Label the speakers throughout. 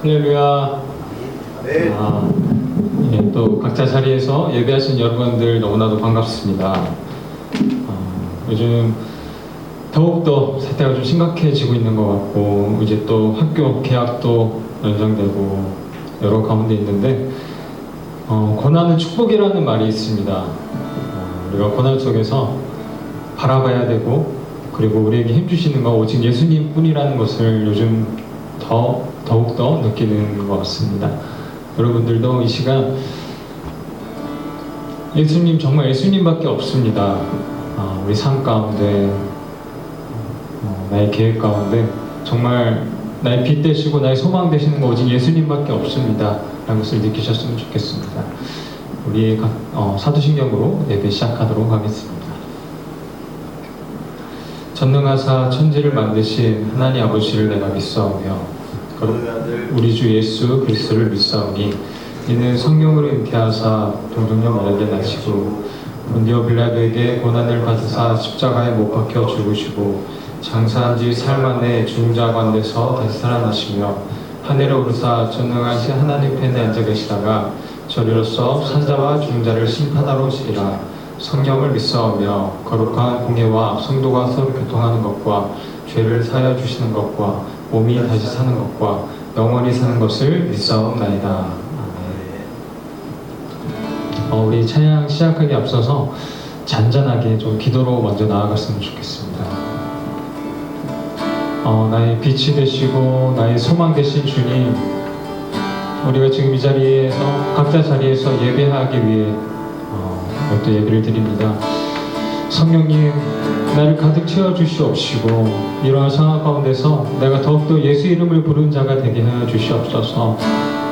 Speaker 1: 할렐루야.
Speaker 2: 네.
Speaker 1: 예, 또 각자 자리에서 예배하신 여러분들 너무나도 반갑습니다. 요즘 더욱더 사태가 좀 심각해지고 있는 것 같고, 이제 또 학교 개학도 연장되고 여러 가운데 있는데, 고난은 축복이라는 말이 있습니다. 우리가 고난 속에서 바라봐야 되고, 그리고 우리에게 힘주시는 건 오직 예수님 뿐이라는 것을 요즘 더욱더 느끼는 것 같습니다. 여러분들도 이 시간 예수님, 정말 예수님밖에 없습니다. 우리 삶 가운데, 나의 계획 가운데 정말 나의 빛 되시고 나의 소망 되시는 거 오직 예수님밖에 없습니다 라는 것을 느끼셨으면 좋겠습니다. 우리 사도신경으로 예배 시작하도록 하겠습니다. 전능하사 천지를 만드신 하나님 아버지를 내가 믿사오며 우리 주 예수 그리스도를 믿사오니 이는 성령으로 잉태하사 동정녀 마리아에게 나시고 본디오 빌라도에게 고난을 받으사 십자가에 못 박혀 죽으시고 장사한 지 사흘 만에 죽은 자 가운데서 다시 살아나시며 하늘에 오르사 전능하신 하나님 편에 앉아 계시다가 저리로서 산자와 죽은 자를 심판하러 오시리라. 성령을 믿사오며 거룩한 공예와 성도가 서로 교통하는 것과 죄를 사하여 주시는 것과 몸이 다시 사는 것과 영원히 사는 것을 믿사옵나이다. 우리 찬양 시작하기 앞서서 잔잔하게 좀 기도로 먼저 나아갔으면 좋겠습니다. 나의 빛이 되시고 나의 소망 되신 주님, 우리가 지금 이 자리에서 각자 자리에서 예배하기 위해 또 예배를 드립니다. 성령님, 나를 가득 채워주시옵시고 이러한 상황 가운데서 내가 더욱더 예수 이름을 부르는 자가 되게 하여 주시옵소서.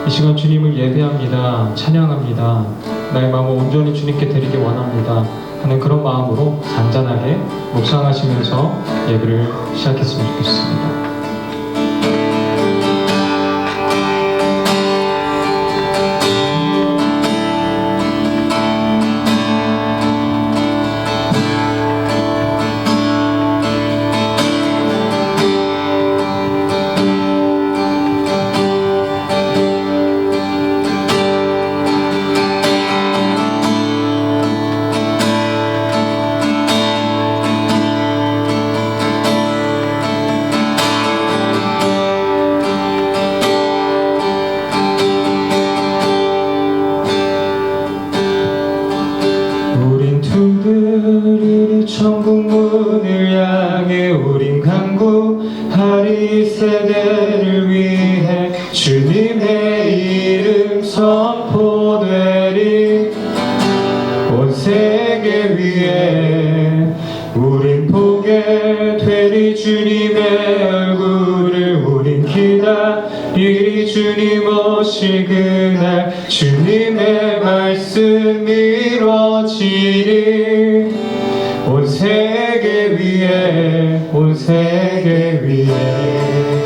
Speaker 1: 이 시간 주님을 예배합니다. 찬양합니다. 나의 마음을 온전히 주님께 드리기 원합니다 하는 그런 마음으로 잔잔하게 묵상하시면서 예배를 시작했으면 좋겠습니다. 천국 문을 향해 우린 간구하리. 세대를 위해 주님의 이름 선포되리. 온 세계 위에 우린 보게 되리. 주님의 얼굴을 우린 기다리리. 주님 오실 그날 주님의 말씀 이루어지리. 온 세계 위에, 온 세계 위에.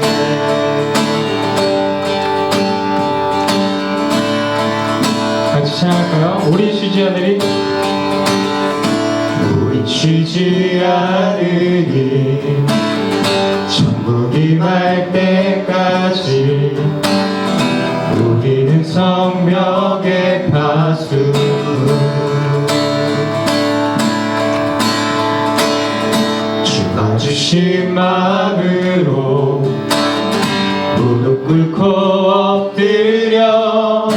Speaker 1: 같이 찬양할까요? 우리 쉬지 않으리. 우리 쉬지 않으리. 천국이 말 때까지 우리는 성벽의 파수. 주신 마음으로 무릎 꿇고 엎드려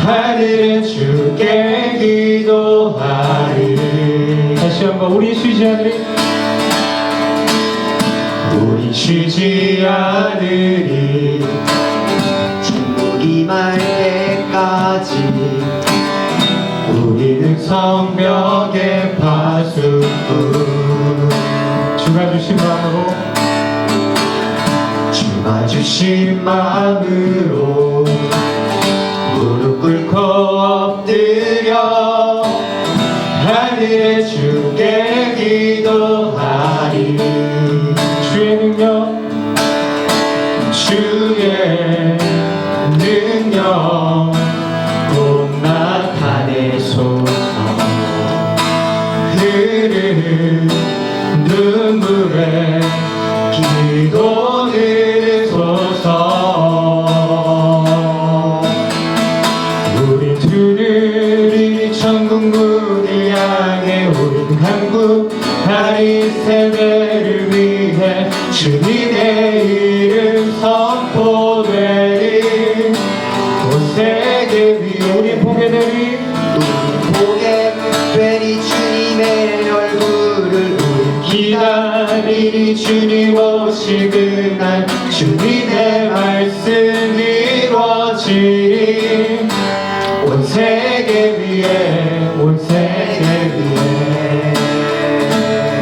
Speaker 1: 하늘에 주께 기도하리. 다시 한번 우리 쉬지 않으리. 우리 쉬지 않으리.
Speaker 2: 천국이 말 때까지
Speaker 1: 우리는 성벽의 파수. 주가 주신 마음으로, 주가 주신 마음으로 무릎 꿇고 엎드려 하늘에 주께 기도하리. 주의 능력, 주의 능력 곧 나타내소서. 흐르는 눈물에 기도 들으소서. 이리 주님 오실 그날 주님의 말씀 이루어지리 온 세계 위에 온 세계 위에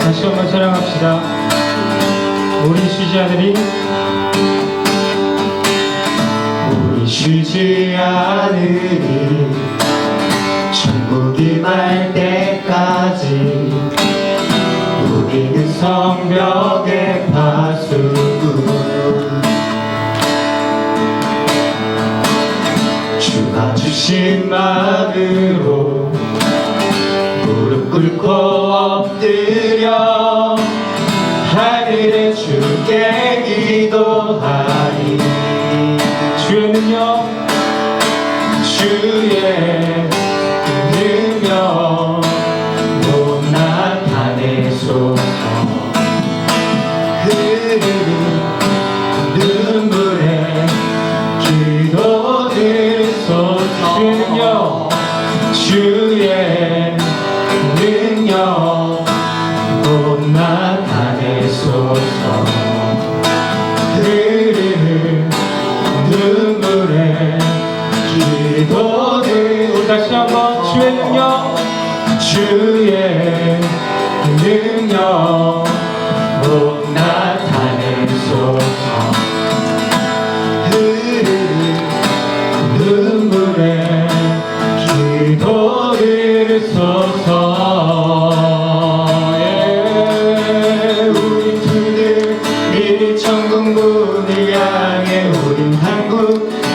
Speaker 1: 다시 한번 찬양합시다. 우리 쉬지 않으리 우리 쉬지 않으리 천국이 말 때까지 우리는 성벽의 파수꾼 주가 주신 마음으로 무릎 꿇고 엎드려 하늘에 주께 기도하리 주의 능력 주의 능력 못 나타내소서 흐르는 눈물에 기도 드소서 주의 능력 못 나타내소서 흐르는 눈물에 기도를 다시 한번 주의 능력 주의 능력 못 나타내소서 흐르는 눈물에 기도를 소서 우린 두들 미리 천국 문을 향해 우린 한국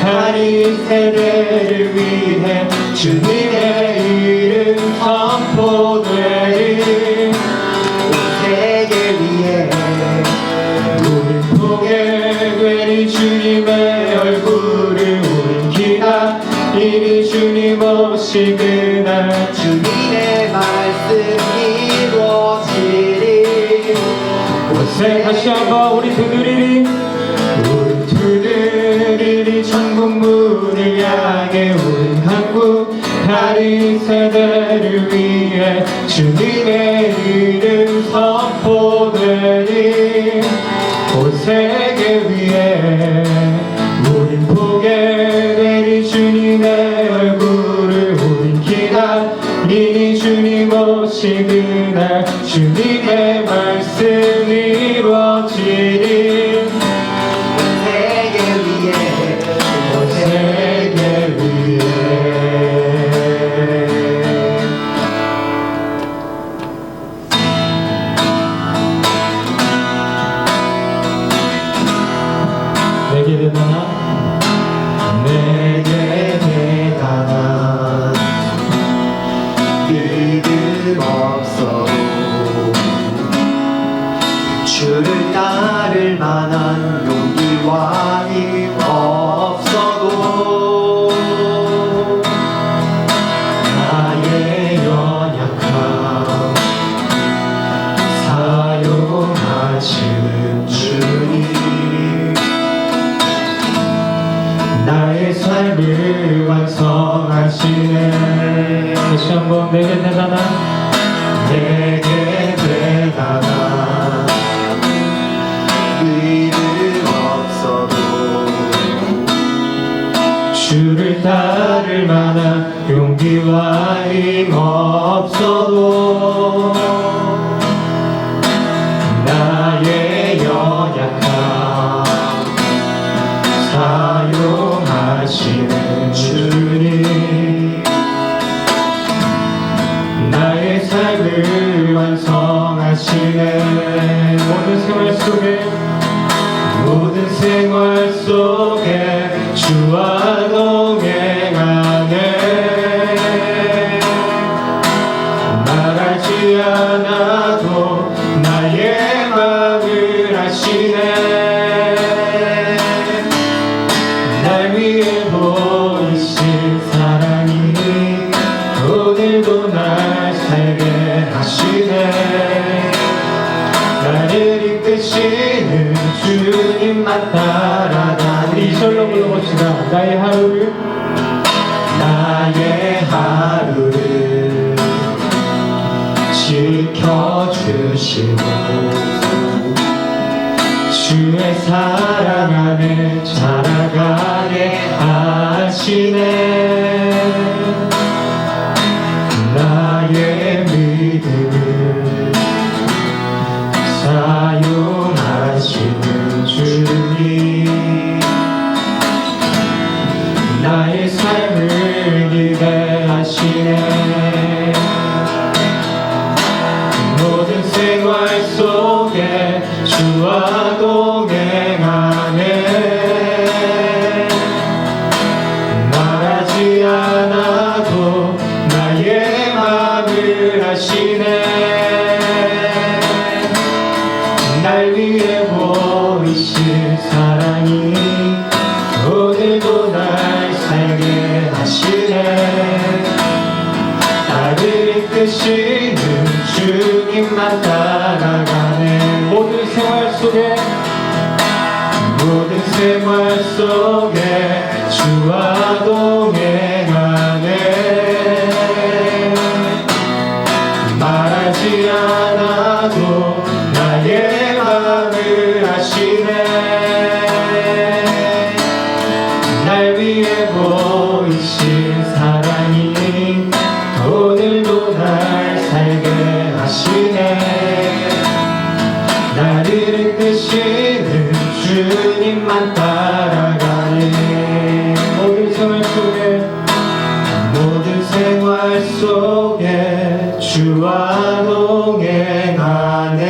Speaker 1: 다리 세대를 위해 주님의 이름 선포되리 온 세계 위에 우린 보게 되리 주님의 얼굴을 우린 기다리리 주님 오실 그날
Speaker 2: 주님의 말씀 이루어지리
Speaker 1: 곳에 다시 한번 우리 두드리리 우리 두드리리 천국 문을 향해 우린 한국 다른 세대를 위해 주님의 이름 선포되리 온 세계 위에 우린 보게 되리 주님의 얼굴을 우린 기다리니 주님 오실 그날 주님의 말씀 이루어지리
Speaker 2: 세계 위에
Speaker 1: 온 세계 위에 내게 대단한
Speaker 2: 내게 대단한 믿음 없어도 주를 따를 만한 용기와 힘 없어도
Speaker 1: 나의 연약함 사용하시는 주님 나의 삶을 완성하시네 다시 한번 내게 대단한
Speaker 2: 믿음 없어도
Speaker 1: 주를 따를 만한 용기와 힘 없어도 나의 연약함 사용하시는 주님 나의 삶을 완성하시네 모든 생활 속에 주와 동행하네 말하지 않아도 나의 마음을 아시네 날 위해 보이신 사랑이 오늘도 날 살게 하시네 나를 이끄시는 주님만 따라다니 이 절로 불러봅시다 나의 하루를 지켜주시고 주의 사랑 안에 자라가게 하시네. 나의 믿음을 사용하시는 주님, 나의 삶을 기대하시네. 모든 생활 속에 주와 동행하네. 말하지 않아도 나의 맘을 아시네. 날 위해 보이신 사랑이 오늘도 날 살게 하시네. 나를 이끄시는 주님만 따라가네. 모든 생활 속에 주와 동행하네. 말하지 않아도 나의 맘을 아시네. 날 위해 보이신 사랑이 오늘도 날 살게 하시네. 나를 이끄시는 주님만 따라가네. 모든 생활 속에 주와 동행하네.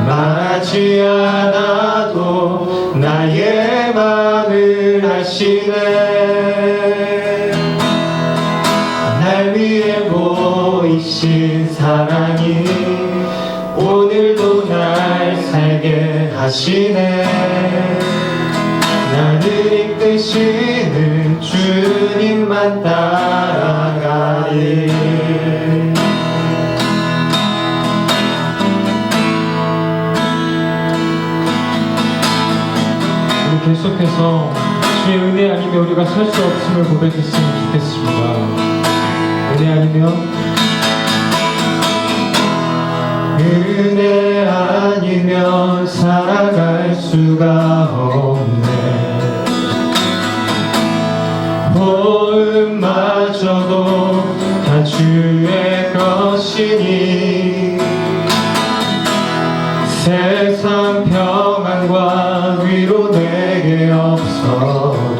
Speaker 1: 말하지 않아도 나의 맘을 아시네. 날 위해 보이신 사랑이 오늘도 날 살게 하시네. 나를 이끄시는 주님만 따라가리. 우리 계속해서 주의 은혜 아니면 우리가 살 수 없음을 고백했으면 좋겠습니다. 은혜 아니면 살아갈 수가 없네. 보음마저도 다 주의 것이니 세상 평안과 위로 내게 없어도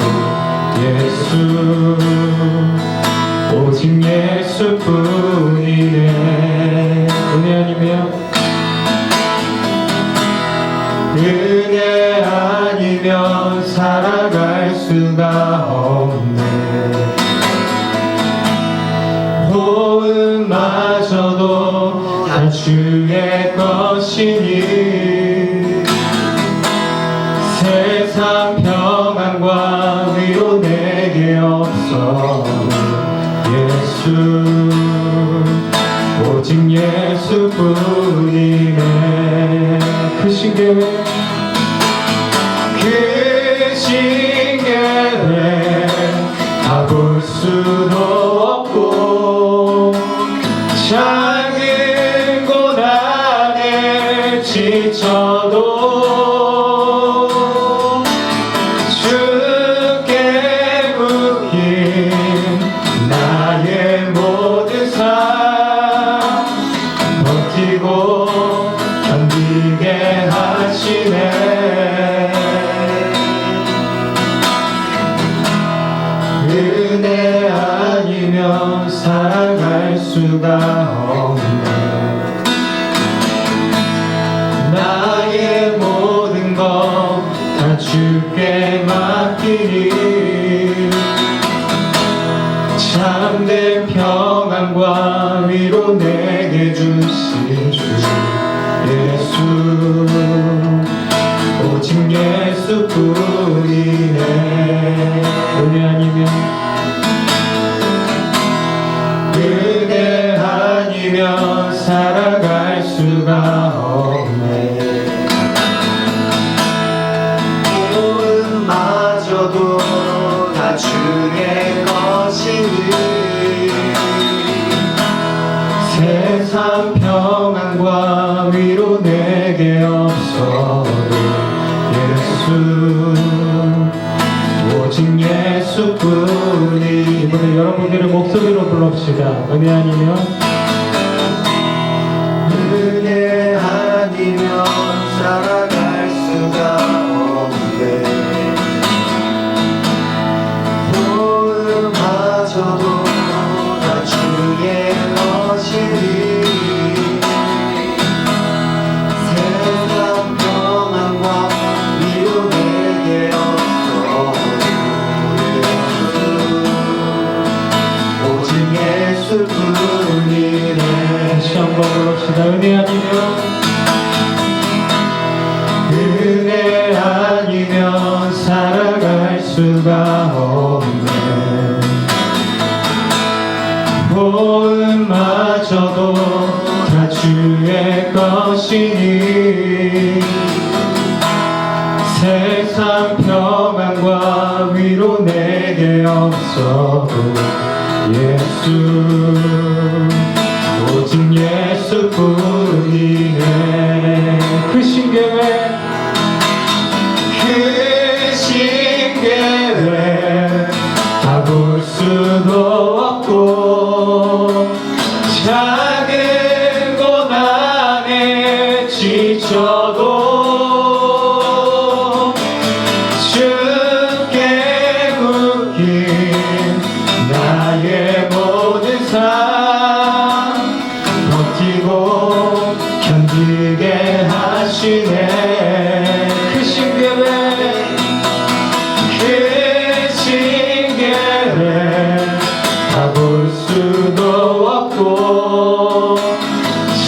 Speaker 1: 예수, 오직 예수뿐이네. 은혜 아니면 살아갈 수가 없네. 호흡마저도 다 주의 것이니 세상 평안과 위로 내게 없어. 예수, 오직 예수뿐이네. 크신 계획 다 볼 수도 없고 작은 고난에 지쳐도 주께 묶인 나의 모든 삶 버티고 견디게 하시네. 은혜 아니면 살아갈 수가 없네. 나의 모든 것 다 주께 맡기니 참된 평안과 위로 내게 주신 주 예수, 오직 예수뿐이네. 은혜 아니면 살아갈 수가 없네. 마저도 다 주의 것이니 세상 평안과 위로
Speaker 2: 예수뿐이네.
Speaker 1: 이번에 여러분들의 목소리로 불러봅시다. 은혜 아니면
Speaker 2: 은혜 아니면 살아갈 수가 없네. 보응마저도 다 주의 것이니 세상 평안과 위로 내게 없어. 오직 예수뿐이네.
Speaker 1: 다시 한번 불러봅시다. 은혜 아니면
Speaker 2: 은혜 아니면 살아갈 수가 없네. 보응마저도 다 주의 것이니 세상 평안과 위로 내게 없어도 예수 오직 예수뿐이네.
Speaker 1: 그 신계회
Speaker 2: 그 신계회 다 볼 수도 없고 작은 고난에 지쳐도 주께 묶인 나의 모든 삶 버티고 견디게 하시네.
Speaker 1: 그 신계회
Speaker 2: 그 신계회 다 볼 수도 없고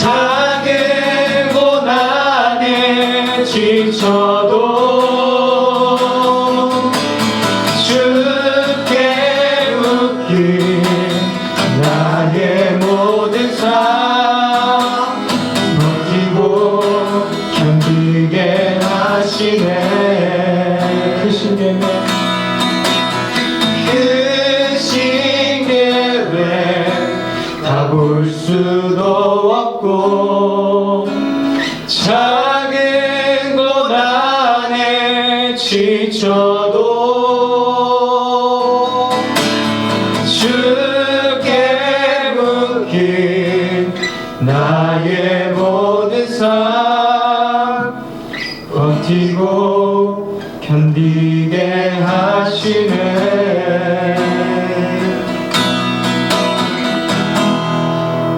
Speaker 2: 작은 고난에 지쳐도 주께 묶인 나의 모든 삶 버티고 견디게 하시네.
Speaker 1: 그 신계회
Speaker 2: 그 신계회 다 볼 수도 없고 작은 고난에 지쳐도 주께 묶인 나의 모든 삶 버티고 견디게 하시네.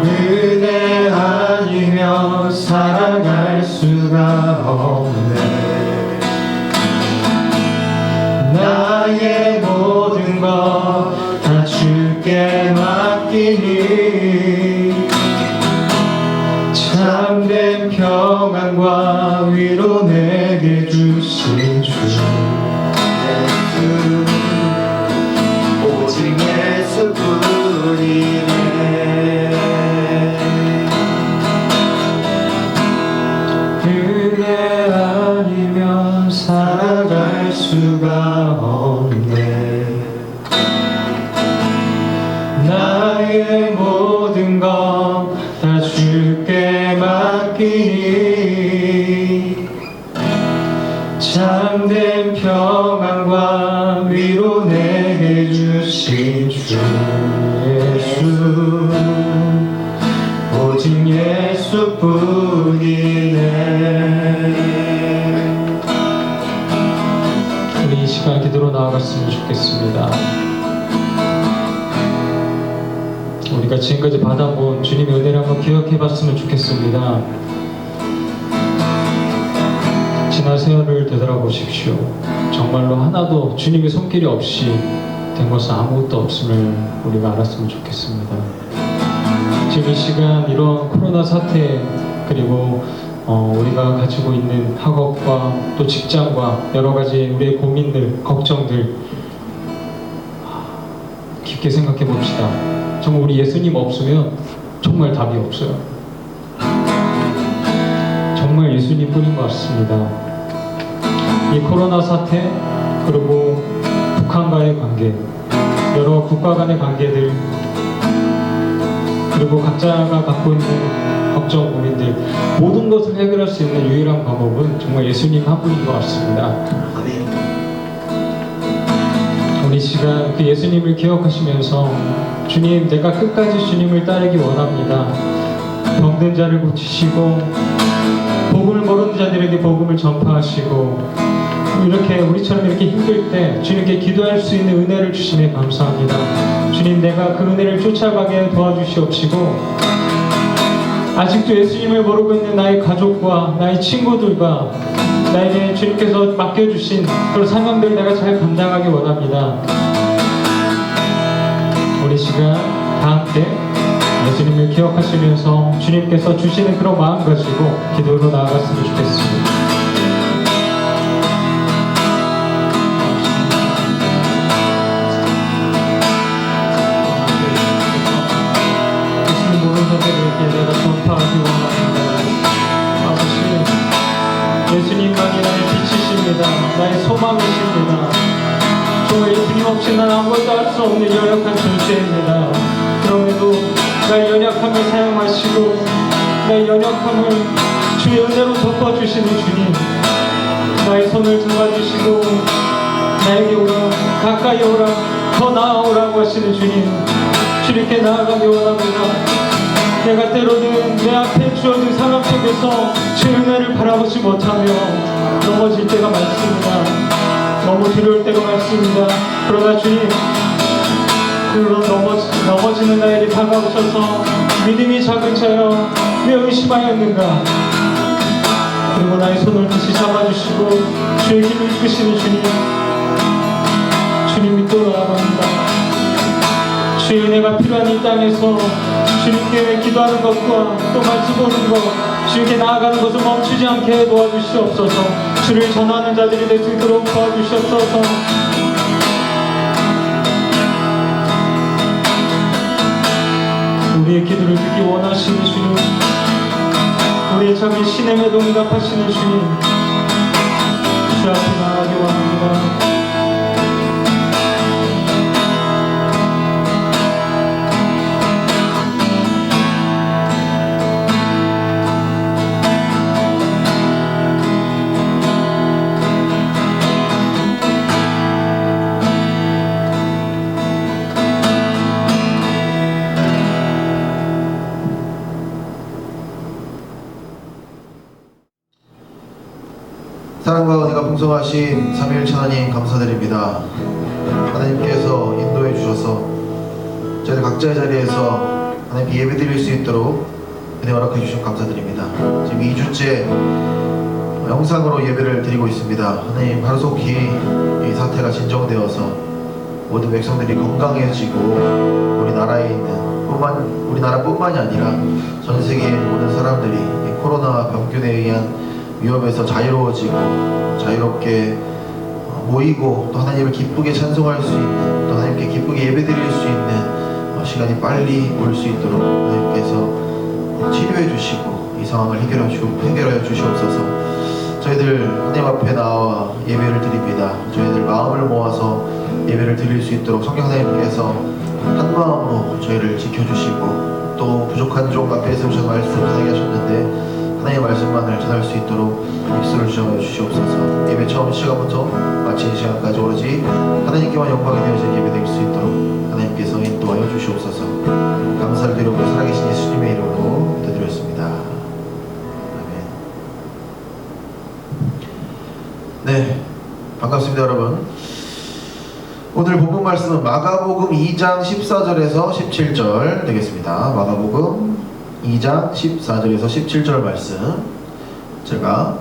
Speaker 2: 은혜 아니면 살아갈 수가 없네. 나의 모든 것 다 주께 맡기니 참된 평안과 위로 내게 주신 주 예수 오직 예수뿐이네. 은혜 아니면 살아갈 수가 없네. 나의 모든 것 다 주께 맡기니 참된 평안과 위로 내게 주신 주 예수 오직 예수뿐이네.
Speaker 1: 우리 이 시간 기도로 나아갔으면 좋겠습니다. 우리가 지금까지 받아본 주님의 은혜를 한번 기억해 봤으면 좋겠습니다. 지난 세월을 되돌아보십시오. 정말로 하나도 주님의 손길이 없이 된 것은 아무것도 없음을 우리가 알았으면 좋겠습니다. 지금 이 시간 이런 코로나 사태 그리고 우리가 가지고 있는 학업과 또 직장과 여러 가지 우리의 고민들, 걱정들 깊게 생각해 봅시다. 정말 우리 예수님 없으면 정말 답이 없어요. 정말 예수님 뿐인 것 같습니다. 이 코로나 사태 그리고 북한과의 관계, 여러 국가 간의 관계들 그리고 각자가 갖고 있는 걱정, 고민들 모든 것을 해결할 수 있는 유일한 방법은 정말 예수님 한 분인 것 같습니다. 우리 시간 시간 그 예수님을 기억하시면서 주님, 내가 끝까지 주님을 따르기 원합니다. 병든 자를 고치시고 복음을 모르는 자들에게 복음을 전파하시고 이렇게 우리처럼 이렇게 힘들 때 주님께 기도할 수 있는 은혜를 주시네 감사합니다. 주님, 내가 그 은혜를 쫓아가게 도와주시옵시고 아직도 예수님을 모르고 있는 나의 가족과 나의 친구들과 나에게 주님께서 맡겨주신 그런 사명들을 내가 잘 감당하기 원합니다. 우리 시간 다 함께 예수님을 기억하시면서 주님께서 주시는 그런 마음 가지고 기도로 나아갔으면 좋겠습니다. 예수님 모르는 자들에게 내가 전파하기 원합니다. 아버지, 예수님만이 나의 빛이십니다. 나의 소망이십니다. 정말 예수님 없이 난 아무것도 할 수 없는 연약한 존재입니다. 그럼에도 나의 연약함을 사용하시고 나의 연약함을 주의 은혜로 덮어주시는 주님, 나의 손을 잡아주시고 나에게 오라, 가까이 오라, 더 나아오라고 하시는 주님, 주님께 나아가기 원합니다. 내가 때로는 내 앞에 주어진 상황 속에서 주의 은혜를 바라보지 못하며 넘어질 때가 많습니다. 너무 두려울 때가 많습니다. 그러나 주님, 그런 넘어지는 나에게 다가오셔서 믿음이 작은 자여 왜 의심하였는가, 그리고 나의 손을 다시 잡아주시고 주의 힘을 주시는 주님, 주님이 또 나아갑니다. 주의 은혜가 필요한 이 땅에서 주님께 기도하는 것과 또 말씀 보는 것, 주님께 나아가는 것을 멈추지 않게 도와주시옵소서. 주를 전하는 자들이 될 수 있도록 도와주시옵소서. 우리의 기도를 듣기 원하시는 주님, 우리의 작은 신음에도 응답하시는 주님, 주 앞에 나아가기 원합니다.
Speaker 3: 사랑과 은혜가 풍성하신 삼위일체 하나님 감사드립니다. 하나님께서 인도해 주셔서 저희들 각자의 자리에서 하나님께 예배드릴 수 있도록 은혜 허락해 주신 감사드립니다. 지금 2주째 영상으로 예배를 드리고 있습니다. 하나님, 하루속히 이 사태가 진정되어서 모든 백성들이 건강해지고 우리나라뿐만이 아니라 전 세계의 모든 사람들이 이 코로나 병균에 의한 위험에서 자유로워지고 자유롭게 모이고 또 하나님을 기쁘게 찬송할 수 있는, 또 하나님께 기쁘게 예배드릴 수 있는 시간이 빨리 올 수 있도록 하나님께서 치료해 주시고 이 상황을 해결하여 주시옵소서. 저희들 하나님 앞에 나와 예배를 드립니다. 저희들 마음을 모아서 예배를 드릴 수 있도록 성령 하나님께서 한 마음으로 저희를 지켜주시고 또 부족한 종 앞에 세우셔서 말씀 전하게 하셨는데 하나님의 말씀만을 전할 수 있도록 입술을 주장하여 주시옵소서. 예배 처음 시간부터 마치는 시간까지 오로지 하나님께만 영광이 되어진 예배 될 수 있도록 하나님께서 인도하여 주시옵소서. 감사를 드리고 살아계신 예수님의 이름으로 기도드렸습니다. 아멘. 네, 반갑습니다 여러분. 오늘 본문 말씀은 마가복음 2장 14절에서 17절 되겠습니다. 마가복음 2장 14절에서 17절 말씀 제가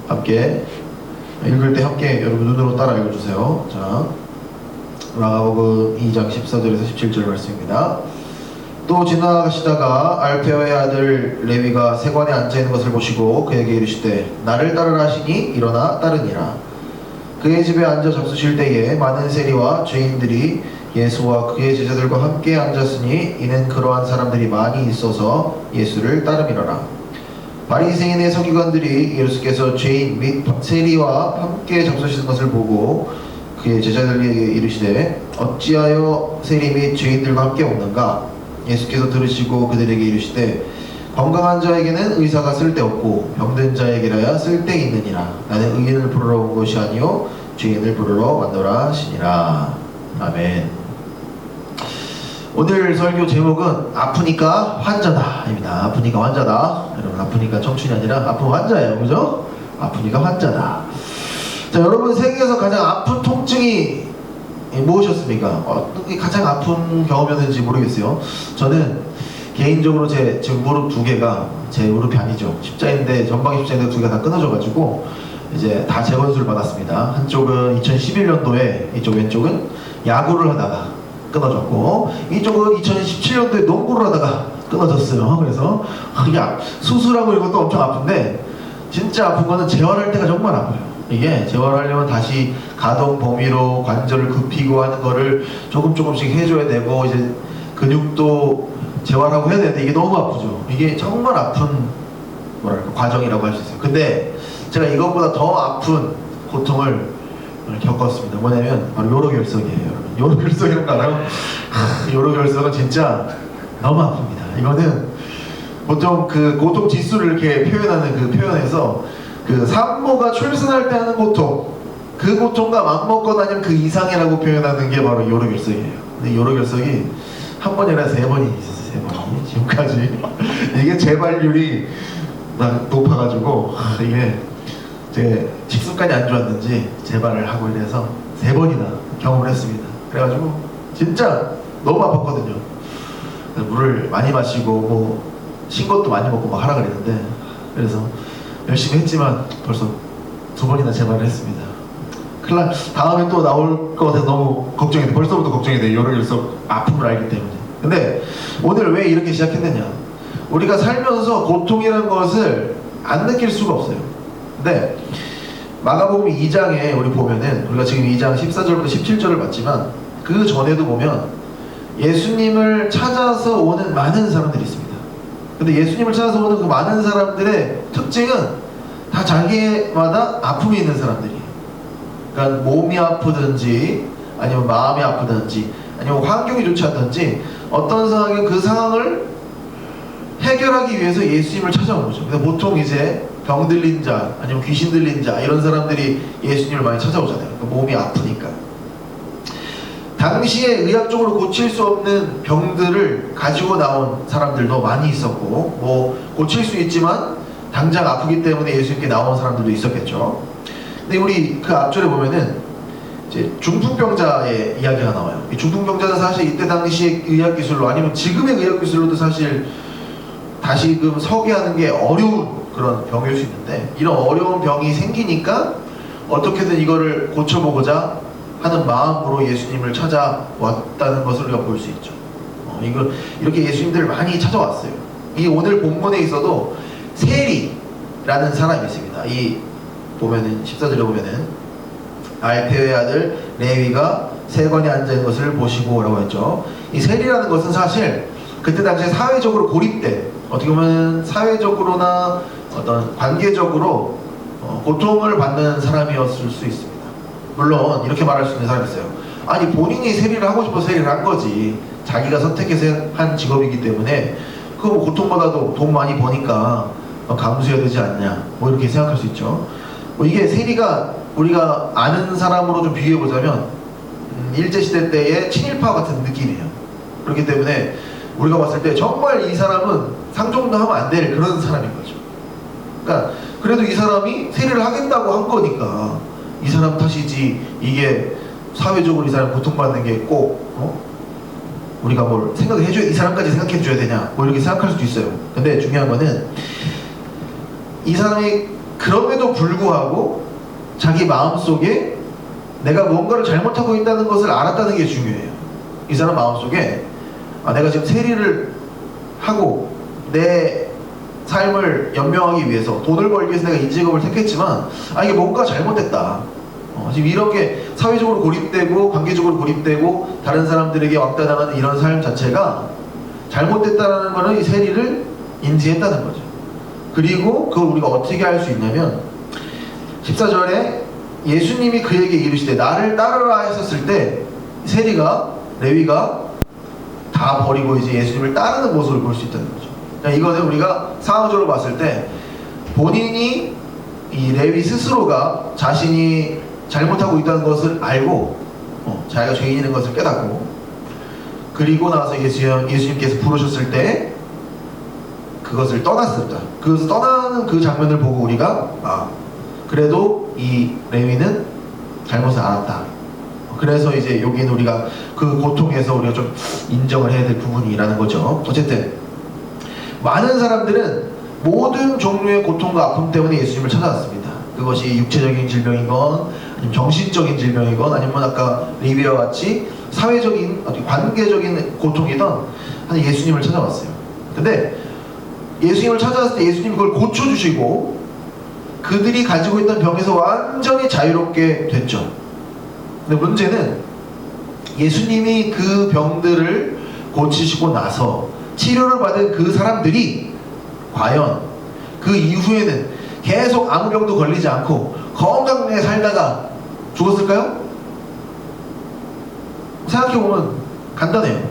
Speaker 3: 함께 읽을 때 함께 여러분 눈으로 따라 읽어주세요. 자, 마가복음 2장 14절에서 17절 말씀입니다. 또 지나가시다가 알페오의 아들 레위가 세관에 앉아있는 것을 보시고 그에게 이르시되 나를 따르라 하시니 일어나 따르니라. 그의 집에 앉아 잡수실 때에 많은 세리와 죄인들이 예수와 그의 제자들과 함께 앉았으니 이는 그러한 사람들이 많이 있어서 예수를 따름이러라. 바리새인의 서기관들이 예수께서 죄인 및 세리와 함께 잡수시는 것을 보고 그의 제자들에게 이르시되 어찌하여 세리 및 죄인들과 함께 먹는가? 예수께서 들으시고 그들에게 이르시되 건강한 자에게는 의사가 쓸데없고 병든 자에게라야 쓸데있느니라. 나는 의인을 부르러 온 것이 아니요 죄인을 부르러 왔노라 하시니라. 아멘. 오늘 설교 제목은 아프니까 환자다입니다. 아프니까 환자다. 여러분, 아프니까 청춘이 아니라 아픈 환자예요, 그죠? 아프니까 환자다. 자, 여러분 세계에서 가장 아픈 통증이 무엇이었습니까? 어떤 게 가장 아픈 경험이었는지 모르겠어요. 저는 개인적으로 제 지금 무릎 두 개가 제 무릎이 아니죠. 십자인대, 전방 십자인대 두 개가 다 끊어져가지고 이제 다 재건수를 받았습니다. 한쪽은 2011년도에, 이쪽 왼쪽은 야구를 하다가 끊어졌고, 이쪽은 2017년도에 농구를 하다가 끊어졌어요. 그래서 이게 수술하고 이것도 엄청 아픈데, 진짜 아픈 거는 재활할 때가 정말 아파요. 이게 재활하려면 다시 가동 범위로 관절을 굽히고 하는 거를 조금씩 해줘야 되고, 이제 근육도 재활하고 해야 되는데 이게 너무 아프죠. 이게 정말 아픈 뭐랄까 과정이라고 할 수 있어요. 근데 제가 이것보다 더 아픈 고통을 겪었습니다. 뭐냐면 바로 요로결석이에요. 요로결석이라는 거 알아요? 요로결석은 진짜 너무 아픕니다. 이거는 보통 그 고통 지수를 이렇게 표현하는 그 표현에서 그 산모가 출산할 때 하는 고통, 그 고통과 맞먹고 다니면 그 이상이라고 표현하는 게 바로 요로결석이에요. 근데 요로결석이 한 번이 아니라 3번이 있었어요. 3번이 지금까지. 이게 재발률이 높아가지고 이게 제 식습관이 안 좋았는지 재발을 하고 이래서 3번이나 경험을 했습니다. 그래가지고 진짜 너무 아팠거든요. 물을 많이 마시고 뭐 신 것도 많이 먹고 막 하라 그랬는데, 그래서 열심히 했지만 벌써 2번이나 재발을 했습니다. 큰일 나, 다음에 또 나올 것 같아서 너무 걱정이 돼. 벌써부터 걱정이 돼. 요로결석 아픔을 알기 때문에. 근데 오늘 왜 이렇게 시작했느냐, 우리가 살면서 고통이라는 것을 안 느낄 수가 없어요. 근데 마가복음 2장에 우리 보면은, 우리가 지금 2장 14절부터 17절을 봤지만 그 전에도 보면 예수님을 찾아서 오는 많은 사람들이 있습니다. 근데 예수님을 찾아서 오는 그 많은 사람들의 특징은 다 자기마다 아픔이 있는 사람들이에요. 그러니까 몸이 아프든지 아니면 마음이 아프든지 아니면 환경이 좋지 않든지 어떤 상황이면 그 상황을 해결하기 위해서 예수님을 찾아온 거죠. 근데 보통 이제 병 들린 자 아니면 귀신 들린 자 이런 사람들이 예수님을 많이 찾아오잖아요. 그러니까 몸이 아프니까. 당시에 의학적으로 고칠 수 없는 병들을 가지고 나온 사람들도 많이 있었고, 뭐 고칠 수 있지만 당장 아프기 때문에 예수님께 나온 사람들도 있었겠죠. 근데 우리 그 앞절에 보면은 이제 중풍병자의 이야기가 나와요. 이 중풍병자는 사실 이때 당시의 의학 기술로 아니면 지금의 의학 기술로도 사실 다시금 서게 하는 게 어려운 그런 병일 수 있는데, 이런 어려운 병이 생기니까 어떻게든 이거를 고쳐보고자 하는 마음으로 예수님을 찾아왔다는 것을 우리가 볼 수 있죠. 이걸 이렇게 예수님들 많이 찾아왔어요. 이 오늘 본문에 있어도 세리라는 사람이 있습니다. 이 보면은 14절에 보면은 알페오의 아들 레위가 세관에 앉아 있는 것을 보시고라고 했죠. 이 세리라는 것은 사실 그때 당시에 사회적으로 고립된, 어떻게 보면 사회적으로나 어떤 관계적으로 고통을 받는 사람이었을 수 있습니다. 물론 이렇게 말할 수 있는 사람이 있어요. 아니 본인이 세리를 하고 싶어서 세리를 한 거지, 자기가 선택해서 한 직업이기 때문에 그거 뭐 고통받아도 돈 많이 버니까 감수해야 되지 않냐, 뭐 이렇게 생각할 수 있죠. 뭐 이게 세리가 우리가 아는 사람으로 좀 비교해보자면 일제시대 때의 친일파 같은 느낌이에요. 그렇기 때문에 우리가 봤을 때 정말 이 사람은 상종도 하면 안 될 그런 사람인 거죠. 그러니까 그래도 이 사람이 세리를 하겠다고 한 거니까 이 사람 탓이지, 이게 사회적으로 이 사람 고통받는 게 꼭 우리가 뭘 생각해줘야, 이 사람까지 생각해줘야 되냐, 뭐 이렇게 생각할 수도 있어요. 근데 중요한 거는 이 사람이 그럼에도 불구하고 자기 마음속에 내가 뭔가를 잘못하고 있다는 것을 알았다는 게 중요해요. 이 사람 마음속에 내가 지금 세리를 하고 내 삶을 연명하기 위해서, 돈을 벌기 위해서 내가 이 직업을 택했지만 이게 뭔가 잘못됐다. 지금 이렇게 사회적으로 고립되고 관계적으로 고립되고 다른 사람들에게 왕따당하는 이런 삶 자체가 잘못됐다는 거는 이 세리를 인지했다는 거죠. 그리고 그걸 우리가 어떻게 할 수 있냐면 14절에 예수님이 그에게 이르시되 나를 따르라 했었을 때 세리가, 레위가 다 버리고 이제 예수님을 따르는 모습을 볼 수 있다는 거죠. 그러니까 이거는 우리가 상황적으로 봤을 때 본인이, 이 레위 스스로가 자신이 잘못하고 있다는 것을 알고 자기가 죄인인 것을 깨닫고, 그리고 나서 예수님께서 부르셨을 때 그것을 떠났습니다. 그것을 떠나는 그 장면을 보고 우리가 그래도 이 레위는 잘못을 알았다. 그래서 이제 여기는 우리가 그 고통에서 우리가 좀 인정을 해야 될 부분이라는 거죠. 어쨌든 많은 사람들은 모든 종류의 고통과 아픔 때문에 예수님을 찾아왔습니다. 그것이 육체적인 질병이건 아니면 정신적인 질병이건 아니면 아까 레위와 같이 사회적인 관계적인 고통이던 예수님을 찾아왔어요. 근데 예수님을 찾아왔을 때 예수님이 그걸 고쳐주시고 그들이 가지고 있던 병에서 완전히 자유롭게 됐죠. 근데 문제는 예수님이 그 병들을 고치시고 나서 치료를 받은 그 사람들이 과연 그 이후에는 계속 아무 병도 걸리지 않고 건강하게 살다가 죽었을까요? 생각해보면 간단해요.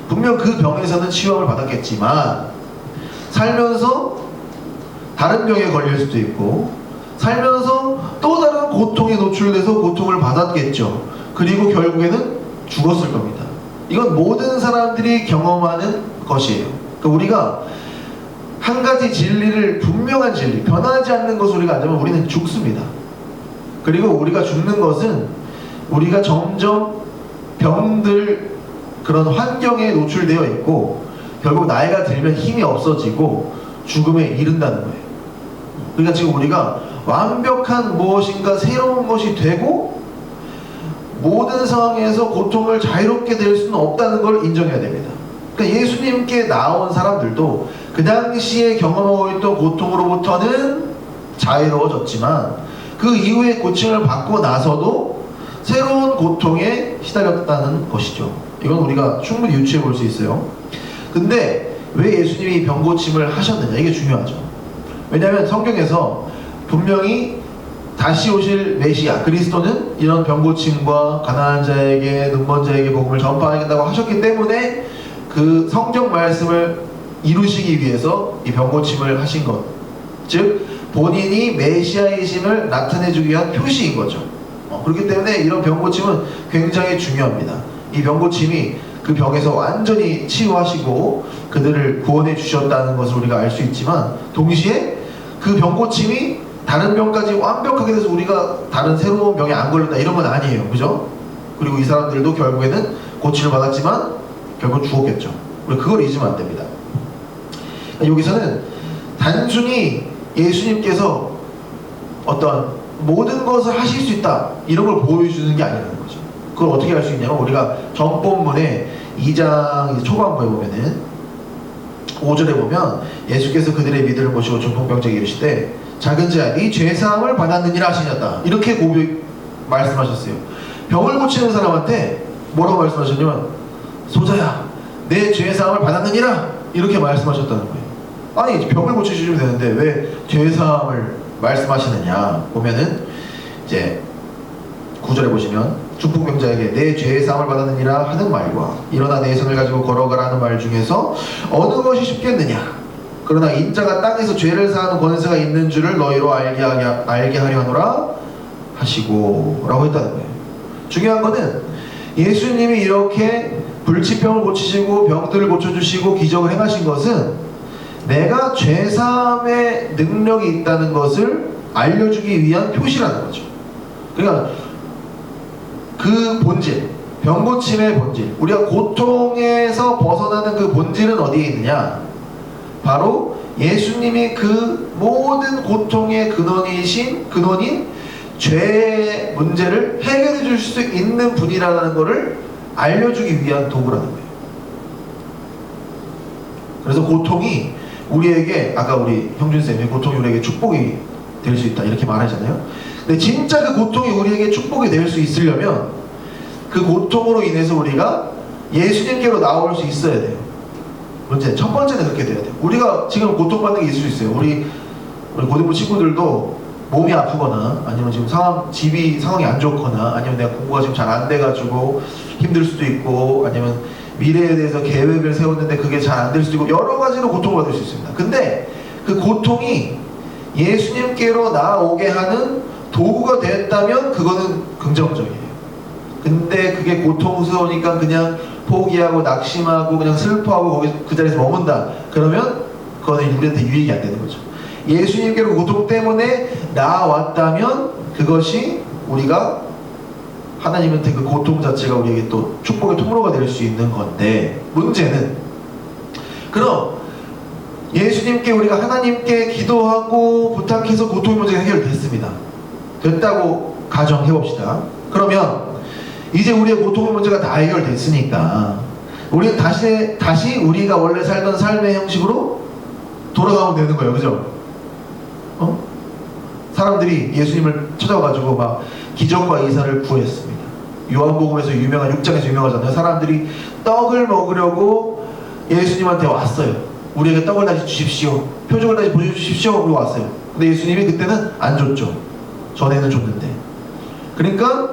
Speaker 3: 분명 그 병에서는 치유를 받았겠지만 살면서 다른 병에 걸릴 수도 있고 살면서 또 다른 고통에 노출돼서 고통을 받았겠죠. 그리고 결국에는 죽었을 겁니다. 이건 모든 사람들이 경험하는 것이에요. 그러니까 우리가 한 가지 진리를, 분명한 진리, 변하지 않는 것을 우리가 안다면 우리는 죽습니다. 그리고 우리가 죽는 것은 우리가 점점 병들 그런 환경에 노출되어 있고 결국 나이가 들면 힘이 없어지고 죽음에 이른다는 거예요. 그러니까 지금 우리가 완벽한 무엇인가 새로운 것이 되고 모든 상황에서 고통을 자유롭게 될 수는 없다는 걸 인정해야 됩니다. 그러니까 예수님께 나온 사람들도 그 당시에 경험하고 있던 고통으로부터는 자유로워졌지만 그 이후에 고침을 받고 나서도 새로운 고통에 시달렸다는 것이죠. 이건 우리가 충분히 유추해 볼 수 있어요. 근데 왜 예수님이 병고침을 하셨느냐, 이게 중요하죠. 왜냐하면 성경에서 분명히 다시 오실 메시아 그리스도는 이런 병고침과 가난한 자에게 눈먼 자에게 복음을 전파하겠다고 하셨기 때문에 그 성경 말씀을 이루시기 위해서 이 병고침을 하신 것, 즉 본인이 메시아이심을 나타내주기 위한 표시인 거죠. 그렇기 때문에 이런 병고침은 굉장히 중요합니다. 이 병고침이 그 병에서 완전히 치유하시고 그들을 구원해 주셨다는 것을 우리가 알 수 있지만 동시에 그 병고침이 다른 병까지 완벽하게 돼서 우리가 다른 새로운 병에 안 걸린다 이런 건 아니에요. 그죠? 그리고 이 사람들도 결국에는 고침을 받았지만 결국 죽었겠죠. 우리 그걸 잊으면 안 됩니다. 여기서는 단순히 예수님께서 어떤 모든 것을 하실 수 있다 이런 걸 보여주는 게 아니라는 거죠. 그걸 어떻게 할 수 있냐면 우리가 전 본문에 2장 초반부에 보면은 5절에 보면 예수께서 그들의 믿음을 보시고 중풍병자에게 이르시되 작은 자야 네 죄사함을 받았느니라 하시셨다 이렇게 말씀하셨어요. 병을 고치는 사람한테 뭐라고 말씀하셨냐면 소자야 내 죄사함을 받았느니라 이렇게 말씀하셨다는 거예요. 아니 병을 고치시면 되는데 왜 죄사함을 말씀하시느냐 보면은 이제 9절에 보시면 중풍병자에게 내 죄의 사함을 받았느니라 하는 말과 일어나 내 손을 가지고 걸어가라 하는 말 중에서 어느 것이 쉽겠느냐 그러나 인자가 땅에서 죄를 사하는 권세가 있는 줄을 너희로 알게 하려 하노라 하시고 라고 했다는 거예요. 중요한 거는 예수님이 이렇게 불치병을 고치시고 병들을 고쳐주시고 기적을 행하신 것은 내가 죄사함의 능력이 있다는 것을 알려주기 위한 표시라는 거죠. 그러니까 그 본질, 병고침의 본질, 우리가 고통에서 벗어나는 그 본질은 어디에 있느냐? 바로 예수님이 그 모든 고통의 근원인 죄의 문제를 해결해 줄 수 있는 분이라는 것을 알려주기 위한 도구라는 거예요. 그래서 고통이 우리에게 아까 우리 형준쌤이 고통이 우리에게 축복이 될 수 있다 이렇게 말하잖아요. 근데 진짜 그 고통이 우리에게 축복이 될 수 있으려면 그 고통으로 인해서 우리가 예수님께로 나올 수 있어야 돼요. 문제 첫 번째는 그렇게 돼야 돼요. 우리가 지금 고통받는 게 있을 수 있어요. 우리 고등부 친구들도 몸이 아프거나 아니면 지금 집이 상황이 안 좋거나 아니면 내가 공부가 지금 잘 안 돼가지고 힘들 수도 있고 아니면 미래에 대해서 계획을 세웠는데 그게 잘 안 될 수도 있고 여러 가지로 고통을 받을 수 있습니다. 근데 그 고통이 예수님께로 나오게 하는 도구가 됐다면 그거는 긍정적이에요. 근데 그게 고통스러우니까 그냥 포기하고 낙심하고 그냥 슬퍼하고 거기 그 자리에서 머문다. 그러면 그거는 우리한테 유익이 안 되는 거죠. 예수님께로 고통 때문에 나아왔다면 그것이 우리가 하나님한테 그 고통 자체가 우리에게 또 축복의 통로가 될 수 있는 건데, 문제는 그럼 예수님께 우리가 하나님께 기도하고 부탁해서 고통의 문제가 해결됐습니다. 됐다고 가정해 봅시다. 그러면 이제 우리의 고통의 문제가 다 해결됐으니까 우리는 다시 우리가 원래 살던 삶의 형식으로 돌아가면 되는 거예요. 그죠? 사람들이 예수님을 찾아와가지고 막 기적과 이사를 구했습니다. 요한복음에서 유명한 6장에서 유명하잖아요. 사람들이 떡을 먹으려고 예수님한테 왔어요. 우리에게 떡을 다시 주십시오. 표적을 다시 보여주십시오. 그러고 왔어요. 근데 예수님이 그때는 안 줬죠. 전에는 줬는데. 그러니까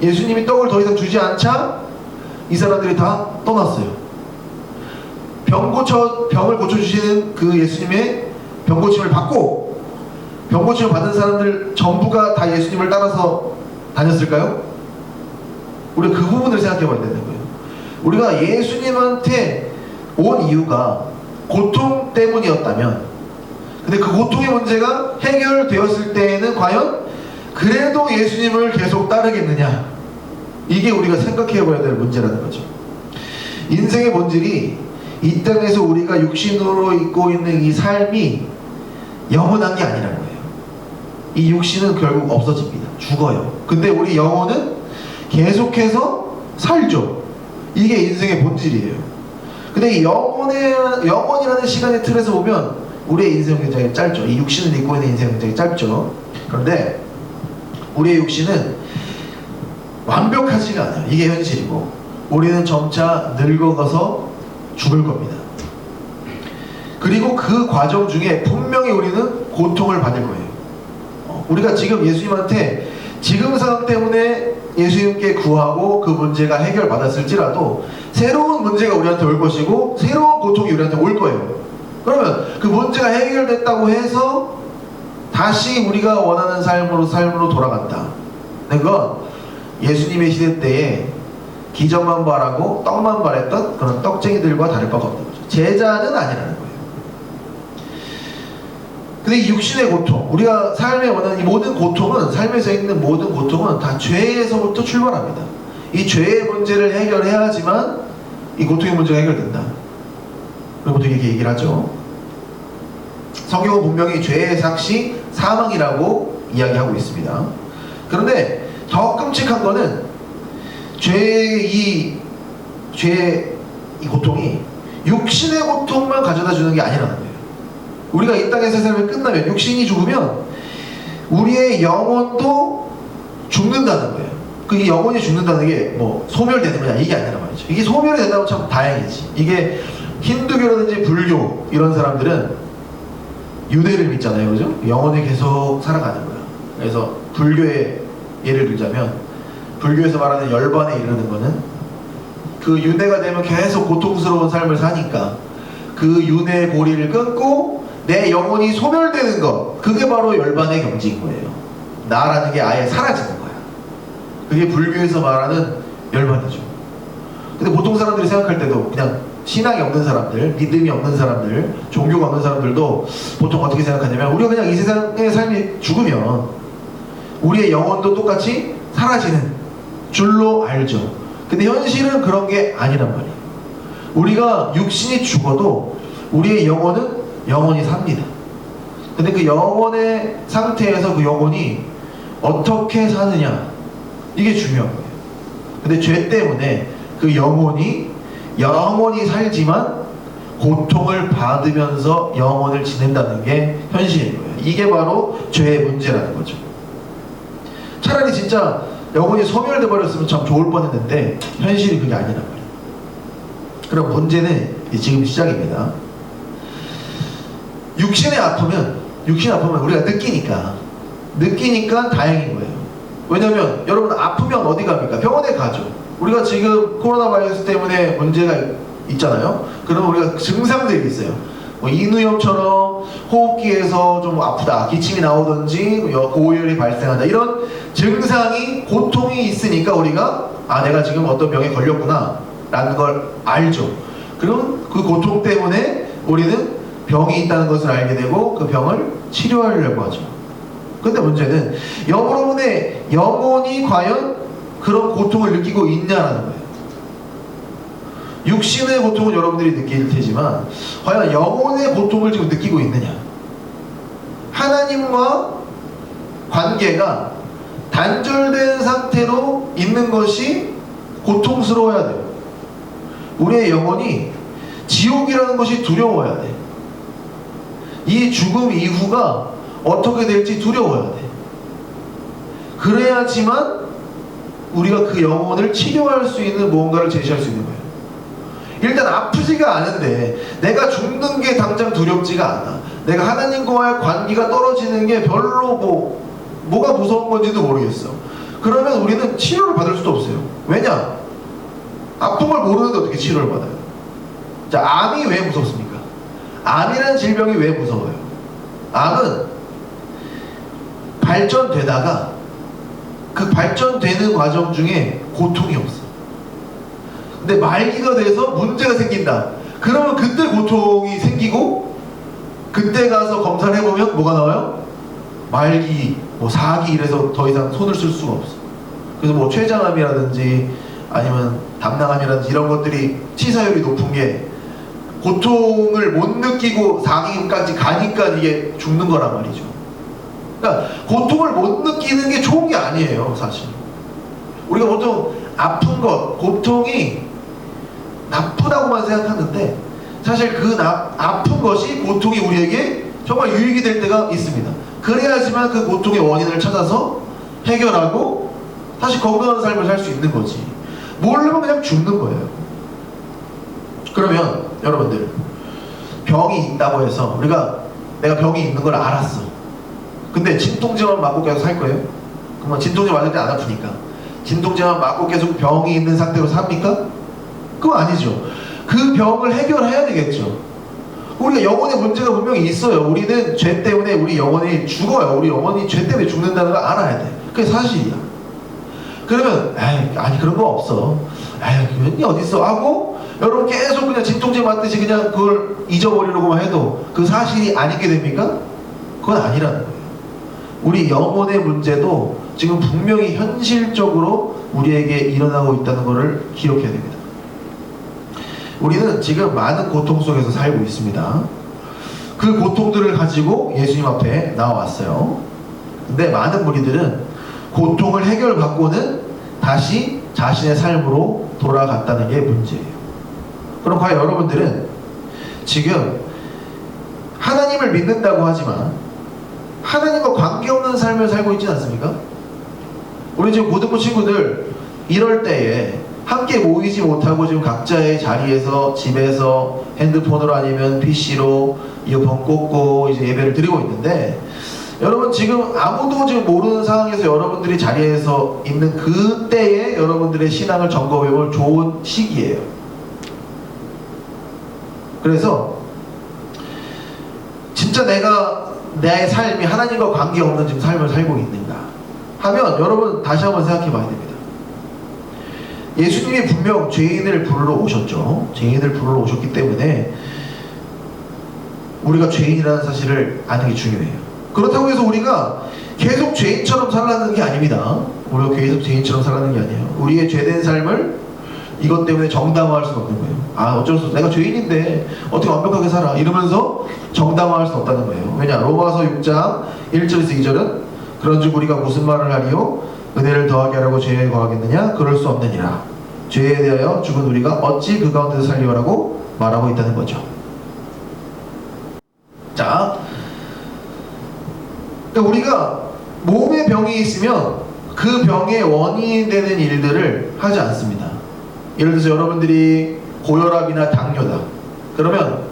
Speaker 3: 예수님이 떡을 더 이상 주지 않자 이 사람들이 다 떠났어요. 병을 고쳐주시는 그 예수님의 병고침을 받고 병고침을 받은 사람들 전부가 다 예수님을 따라서 다녔을까요? 우리가 그 부분을 생각해 봐야 되는 거예요. 우리가 예수님한테 온 이유가 고통 때문이었다면, 근데 그 고통의 문제가 해결되었을 때에는 과연 그래도 예수님을 계속 따르겠느냐, 이게 우리가 생각해 봐야 될 문제라는 거죠. 인생의 본질이 이 땅에서 우리가 육신으로 입고 있는 이 삶이 영원한 게 아니라는 거예요. 이 육신은 결국 없어집니다. 죽어요. 근데 우리 영혼은 계속해서 살죠. 이게 인생의 본질이에요. 근데 이 영혼이라는 시간의 틀에서 보면 우리의 인생은 굉장히 짧죠. 이 육신을 입고 있는 인생은 굉장히 짧죠. 그런데 우리의 육신은 완벽하지가 않아요. 이게 현실이고 우리는 점차 늙어가서 죽을 겁니다. 그리고 그 과정 중에 분명히 우리는 고통을 받을 거예요. 우리가 지금 예수님한테 지금 상황 때문에 예수님께 구하고 그 문제가 해결받았을지라도 새로운 문제가 우리한테 올 것이고 새로운 고통이 우리한테 올 거예요. 그러면 그 문제가 해결됐다고 해서 다시 우리가 원하는 삶으로 돌아간다. 그건 예수님의 시대 때에 기적만 바라고 떡만 바랬던 그런 떡쟁이들과 다를 바가 없는 거죠. 제자는 아니라는 거예요. 근데 이 육신의 고통, 우리가 삶에 원하는 이 모든 고통은, 삶에서 있는 모든 고통은 다 죄에서부터 출발합니다. 이 죄의 문제를 해결해야지만 이 고통의 문제가 해결된다. 그리고 보통 이렇게 얘기를 하죠. 성경은 분명히 죄의 삭시 사망이라고 이야기하고 있습니다. 그런데 더 끔찍한 거는 죄의 이 고통이 육신의 고통만 가져다 주는 게 아니라는 거예요. 우리가 이 땅에서 삶을 끝나면, 육신이 죽으면 우리의 영혼도 죽는다는 거예요. 그 영혼이 죽는다는 게 뭐 소멸되는 거냐, 이게 아니란 말이죠. 이게 소멸이 된다면 참 다행이지. 이게 힌두교라든지 불교 이런 사람들은 유대를 믿잖아요. 그죠? 영혼이 계속 살아가는 거야. 그래서 불교의 예를 들자면, 불교에서 말하는 열반에 이르는 거는 그 윤회가 되면 계속 고통스러운 삶을 사니까 그 윤회의 고리를 끊고 내 영혼이 소멸되는 것, 그게 바로 열반의 경지인 거예요. 나라는 게 아예 사라지는 거야. 그게 불교에서 말하는 열반이죠. 근데 보통 사람들이 생각할 때도 그냥 신앙이 없는 사람들, 믿음이 없는 사람들, 종교가 없는 사람들도 보통 어떻게 생각하냐면, 우리가 그냥 이 세상의 삶이 죽으면 우리의 영혼도 똑같이 사라지는 줄로 알죠. 근데 현실은 그런 게 아니란 말이에요. 우리가 육신이 죽어도 우리의 영혼은 영원히 삽니다. 근데 그 영혼의 상태에서 그 영혼이 어떻게 사느냐, 이게 중요한 거예요. 근데 죄 때문에 그 영혼이 살지만 고통을 받으면서 영혼을 지낸다는 게 현실인 거예요. 이게 바로 죄의 문제라는 거죠. 차라리 진짜 영혼이 소멸돼 버렸으면 참 좋을 뻔했는데 현실이 그게 아니란 말이에요. 그럼 문제는 지금 시작입니다. 육신이 아프면 우리가 느끼니까 다행인 거예요. 왜냐면 여러분, 아프면 어디 갑니까? 병원에 가죠. 우리가 지금 코로나 바이러스 때문에 문제가 있잖아요. 그러면 우리가 증상들이 있어요. 뭐 인후염처럼 호흡기에서 좀 아프다, 기침이 나오든지 고열이 발생한다, 이런 증상이, 고통이 있으니까 우리가 아, 내가 지금 어떤 병에 걸렸구나 라는 걸 알죠. 그럼 그 고통 때문에 우리는 병이 있다는 것을 알게 되고 그 병을 치료하려고 하죠. 근데 문제는 여러분의 영혼이 과연 그런 고통을 느끼고 있냐라는 거예요. 육신의 고통은 여러분들이 느낄 테지만 과연 영혼의 고통을 지금 느끼고 있느냐. 하나님과 관계가 단절된 상태로 있는 것이 고통스러워야 돼요. 우리의 영혼이 지옥이라는 것이 두려워야 돼. 이 죽음 이후가 어떻게 될지 두려워야 돼. 그래야지만 우리가 그 영혼을 치료할 수 있는 무언가를 제시할 수 있는 거예요. 일단 아프지가 않은데 내가 죽는 게 당장 두렵지가 않아. 내가 하나님과의 관계가 떨어지는 게 별로 뭐가 무서운 건지도 모르겠어. 그러면 우리는 치료를 받을 수도 없어요. 왜냐? 아픈 걸 모르는데 어떻게 치료를 받아요? 자, 암이 왜 무섭습니까? 암이라는 질병이 왜 무서워요? 암은 발전되다가 그 발전되는 과정 중에 고통이 없어. 근데 말기가 돼서 문제가 생긴다. 그러면 그때 고통이 생기고 그때 가서 검사를 해보면 뭐가 나와요? 말기, 사기 이래서 더 이상 손을 쓸 수가 없어. 그래서 췌장암이라든지 아니면 담낭암이라든지 이런 것들이 치사율이 높은 게 고통을 못 느끼고 사기까지 가니까 이게 죽는 거란 말이죠. 그러니까 고통을 못 느끼는 게 좋은 게 아니에요, 사실. 우리가 보통 아픈 것, 고통이 나쁘다고만 생각하는데 사실 그 아픈 것이 고통이 우리에게 정말 유익이 될 때가 있습니다. 그래야지만 그 고통의 원인을 찾아서 해결하고 다시 건강한 삶을 살 수 있는 거지. 모르면 그냥 죽는 거예요. 그러면 여러분들 병이 있다고 해서 내가 병이 있는 걸 알았어. 근데 진통제만 맞고 계속 살 거예요? 그러면 진통제 맞을 때 안 아프니까 진통제만 맞고 계속 병이 있는 상태로 삽니까? 그건 아니죠. 그 병을 해결해야 되겠죠. 우리가 영혼의 문제가 분명히 있어요. 우리는 죄 때문에 우리 영혼이 죽어요. 우리 영혼이 죄 때문에 죽는다는 걸 알아야 돼. 그게 사실이야. 그러면 아니 그런 거 없어. 그게 어딨어 하고 여러분 계속 그냥 진통제 맞듯이 그냥 그걸 잊어버리려고만 해도 그 사실이 아니게 됩니까? 그건 아니라는 거예요. 우리 영혼의 문제도 지금 분명히 현실적으로 우리에게 일어나고 있다는 것을 기억해야 됩니다. 우리는 지금 많은 고통 속에서 살고 있습니다. 그 고통들을 가지고 예수님 앞에 나와왔어요. 근데 많은 무리들은 고통을 해결받고는 다시 자신의 삶으로 돌아갔다는 게 문제예요. 그럼 과연 여러분들은 지금 하나님을 믿는다고 하지만 하나님과 관계없는 삶을 살고 있지 않습니까? 우리 지금 고등부 친구들 이럴 때에 함께 모이지 못하고 지금 각자의 자리에서 집에서 핸드폰으로 아니면 PC로 이어폰 꽂고 이제 예배를 드리고 있는데 여러분 지금 아무도 지금 모르는 상황에서 여러분들이 자리에서 있는 그때에 여러분들의 신앙을 점검해볼 좋은 시기예요. 그래서 진짜 내 삶이 하나님과 관계없는 지금 삶을 살고 있는가 하면 여러분 다시 한번 생각해 봐야 됩니다. 예수님이 분명 죄인을 부르러 오셨죠. 죄인을 부르러 오셨기 때문에 우리가 죄인이라는 사실을 아는 게 중요해요. 그렇다고 해서 우리가 계속 죄인처럼 살아가는 게 아닙니다. 우리가 계속 죄인처럼 살아가는 게 아니에요. 우리의 죄된 삶을 이것 때문에 정당화할 수는 없는 거예요. 어쩔 수 없어. 내가 죄인인데 어떻게 완벽하게 살아. 이러면서 정당화할 수 없다는 거예요. 왜냐? 로마서 6장 1절에서 2절은 그런즉 우리가 무슨 말을 하리요? 은혜를 더하게 하라고 죄에 거하겠느냐? 그럴 수 없느니라. 죄에 대하여 죽은 우리가 어찌 그 가운데서 살리오라고 말하고 있다는 거죠. 자, 그러니까 우리가 몸에 병이 있으면 그 병의 원인이 되는 일들을 하지 않습니다. 예를 들어서 여러분들이 고혈압이나 당뇨다. 그러면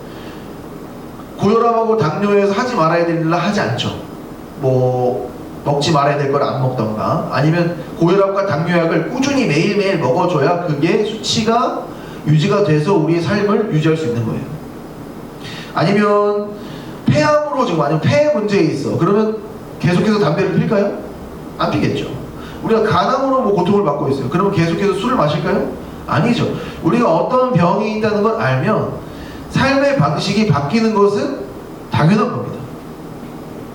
Speaker 3: 고혈압하고 당뇨에서 하지 말아야 될 일을 하지 않죠. 먹지 말아야 될 걸 안 먹던가 아니면 고혈압과 당뇨약을 꾸준히 매일매일 먹어줘야 그게 수치가 유지가 돼서 우리의 삶을 유지할 수 있는 거예요. 아니면 폐암으로 지금 아니면 폐에 문제 있어. 그러면 계속해서 담배를 필까요? 안 피겠죠. 우리가 간암으로 뭐 고통을 받고 있어요. 그러면 계속해서 술을 마실까요? 아니죠. 우리가 어떤 병이 있다는 걸 알면 삶의 방식이 바뀌는 것은 당연한 겁니다.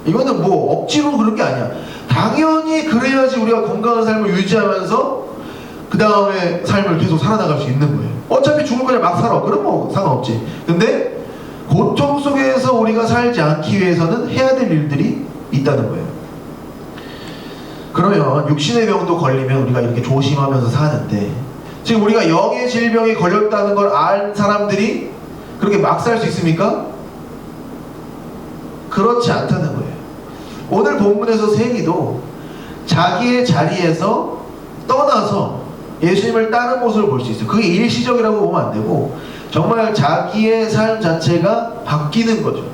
Speaker 3: 이거는 뭐 억지로 그런 게 아니야. 당연히 그래야지 우리가 건강한 삶을 유지하면서 그 다음에 삶을 계속 살아나갈 수 있는 거예요. 어차피 죽을 거냐 막 살아. 그럼 뭐 상관없지. 근데 고통 속에서 우리가 살지 않기 위해서는 해야 될 일들이 있다는 거예요. 그러면 육신의 병도 걸리면 우리가 이렇게 조심하면서 사는데, 지금 우리가 영의 질병이 걸렸다는 걸 알 사람들이 그렇게 막 살 수 있습니까? 그렇지 않다는 거예요. 오늘 본문에서 세리도 자기의 자리에서 떠나서 예수님을 따른 모습을 볼 수 있어요. 그게 일시적이라고 보면 안 되고 정말 자기의 삶 자체가 바뀌는 거죠.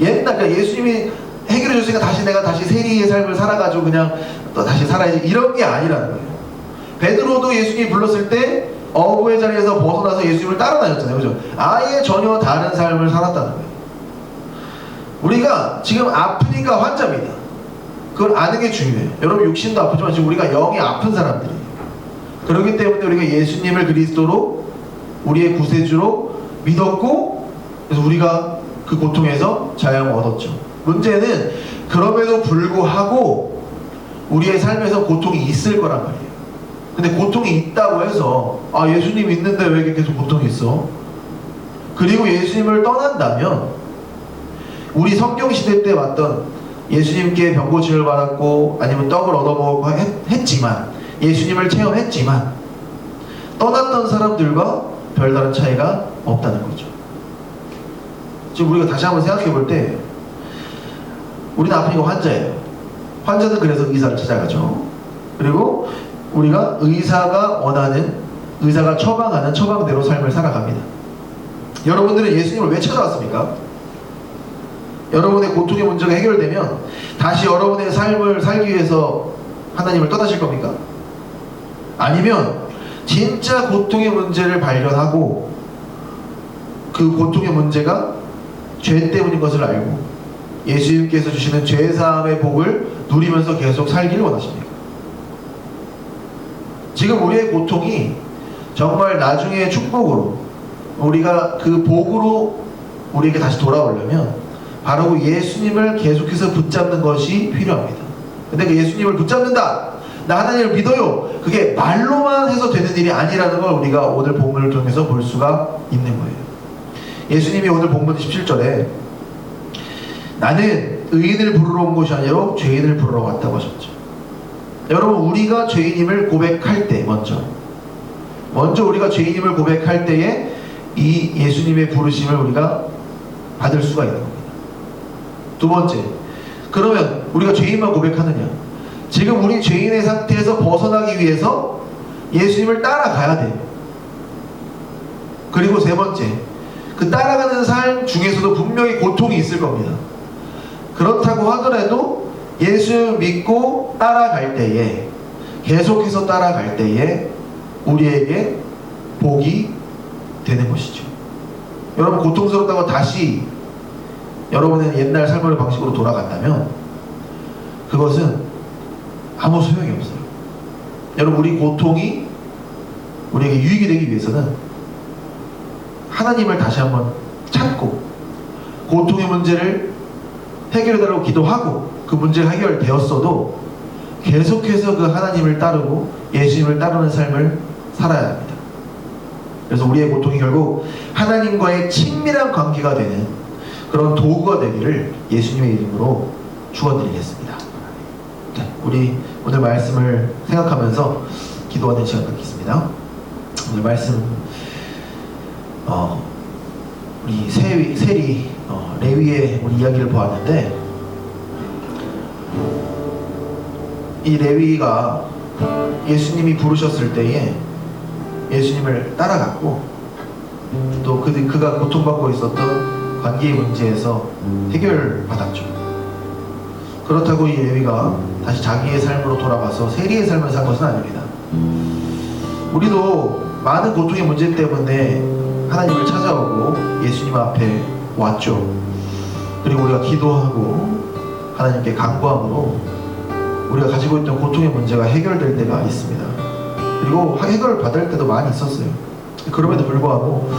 Speaker 3: 옛날, 그러니까 예수님이 해결해 줬으니까 내가 다시 세리의 삶을 살아가지고 그냥 또 다시 살아야지, 이런 게 아니라는 거예요. 베드로도 예수님이 불렀을 때 어부의 자리에서 벗어나서 예수님을 따라 다녔잖아요. 그죠? 아예 전혀 다른 삶을 살았다는 거예요. 우리가 지금 아프니까 환자입니다. 그걸 아는 게 중요해요. 여러분, 육신도 아프지만 지금 우리가 영이 아픈 사람들이에요. 그렇기 때문에 우리가 예수님을 그리스도로 우리의 구세주로 믿었고, 그래서 우리가 그 고통에서 자유함을 얻었죠. 문제는 그럼에도 불구하고 우리의 삶에서 고통이 있을 거란 말이에요. 근데 고통이 있다고 해서 예수님 있는데 왜 이렇게 계속 고통이 있어? 그리고 예수님을 떠난다면 우리 성경시대 때 왔던 예수님께 병고침을 받았고 아니면 떡을 얻어먹고 했지만, 예수님을 체험했지만 떠났던 사람들과 별다른 차이가 없다는 거죠. 지금 우리가 다시 한번 생각해 볼 때, 우리는 아프니까 환자예요. 환자는 그래서 의사를 찾아가죠. 그리고 우리가 의사가 원하는, 의사가 처방하는 처방대로 삶을 살아갑니다. 여러분들은 예수님을 왜 찾아왔습니까? 여러분의 고통의 문제가 해결되면 다시 여러분의 삶을 살기 위해서 하나님을 떠나실 겁니까? 아니면 진짜 고통의 문제를 발견하고 그 고통의 문제가 죄 때문인 것을 알고 예수님께서 주시는 죄사함의 복을 누리면서 계속 살기를 원하십니까? 지금 우리의 고통이 정말 나중에 축복으로, 우리가 그 복으로 우리에게 다시 돌아오려면 바로 그 예수님을 계속해서 붙잡는 것이 필요합니다. 근데 그 예수님을 붙잡는다, 나 하나님을 믿어요, 그게 말로만 해서 되는 일이 아니라는 걸 우리가 오늘 본문을 통해서 볼 수가 있는 거예요. 예수님이 오늘 본문 17절에 나는 의인을 부르러 온 것이 아니라 죄인을 부르러 왔다고 하셨죠. 여러분, 우리가 죄인임을 고백할 때, 먼저 우리가 죄인임을 고백할 때에 이 예수님의 부르심을 우리가 받을 수가 있는 겁니다. 두 번째, 그러면 우리가 죄인만 고백하느냐? 지금 우리 죄인의 상태에서 벗어나기 위해서 예수님을 따라가야 돼요. 그리고 세 번째, 그 따라가는 삶 중에서도 분명히 고통이 있을 겁니다. 그렇다고 하더라도 예수 믿고 따라갈 때에, 계속해서 따라갈 때에 우리에게 복이 되는 것이죠. 여러분, 고통스럽다고 다시 여러분의 옛날 삶의 방식으로 돌아간다면 그것은 아무 소용이 없어요. 여러분, 우리 고통이 우리에게 유익이 되기 위해서는 하나님을 다시 한번 찾고 고통의 문제를 해결해달라고 기도하고 그 문제가 해결되었어도 계속해서 그 하나님을 따르고 예수님을 따르는 삶을 살아야 합니다. 그래서 우리의 고통이 결국 하나님과의 친밀한 관계가 되는 그런 도구가 되기를 예수님의 이름으로 축원드리겠습니다. 네, 우리 오늘 말씀을 생각하면서 기도하는 시간 갖겠습니다. 오늘 말씀 우리 세리 레위의 우리 이야기를 보았는데, 이 레위가 예수님이 부르셨을 때에 예수님을 따라갔고 또 그가 고통받고 있었던 관계의 문제에서 해결받았죠. 그렇다고 이 레위가 다시 자기의 삶으로 돌아가서 세리의 삶을 산 것은 아닙니다. 우리도 많은 고통의 문제 때문에 하나님을 찾아오고 예수님 앞에 왔죠. 그리고 우리가 기도하고 하나님께 간구함으로 우리가 가지고 있던 고통의 문제가 해결될 때가 있습니다. 그리고 해결을 받을 때도 많이 있었어요. 그럼에도 불구하고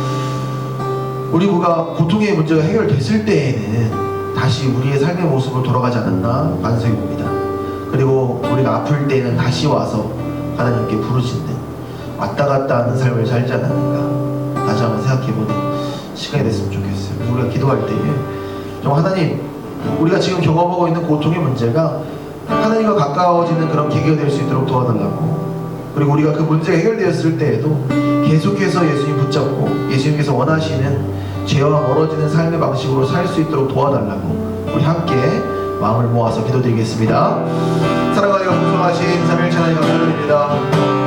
Speaker 3: 우리가 고통의 문제가 해결됐을 때에는 다시 우리의 삶의 모습으로 돌아가지 않았나 반성해 봅니다. 그리고 우리가 아플 때에는 다시 와서 하나님께 부르짖는 왔다 갔다 하는 삶을 살지 않았는가 다시 한번 생각해보는 시간이 됐으면 좋겠어요. 그래서 우리가 기도할 때에 좀 하나님, 우리가 지금 경험하고 있는 고통의 문제가 하나님과 가까워지는 그런 계기가 될 수 있도록 도와달라고, 그리고 우리가 그 문제가 해결되었을 때에도 계속해서 예수님 붙잡고 예수님께서 원하시는 죄와 멀어지는 삶의 방식으로 살 수 있도록 도와달라고 우리 함께 마음을 모아서 기도드리겠습니다. 사랑하여 풍성하신 삼위일체 하나님 감사드립니다.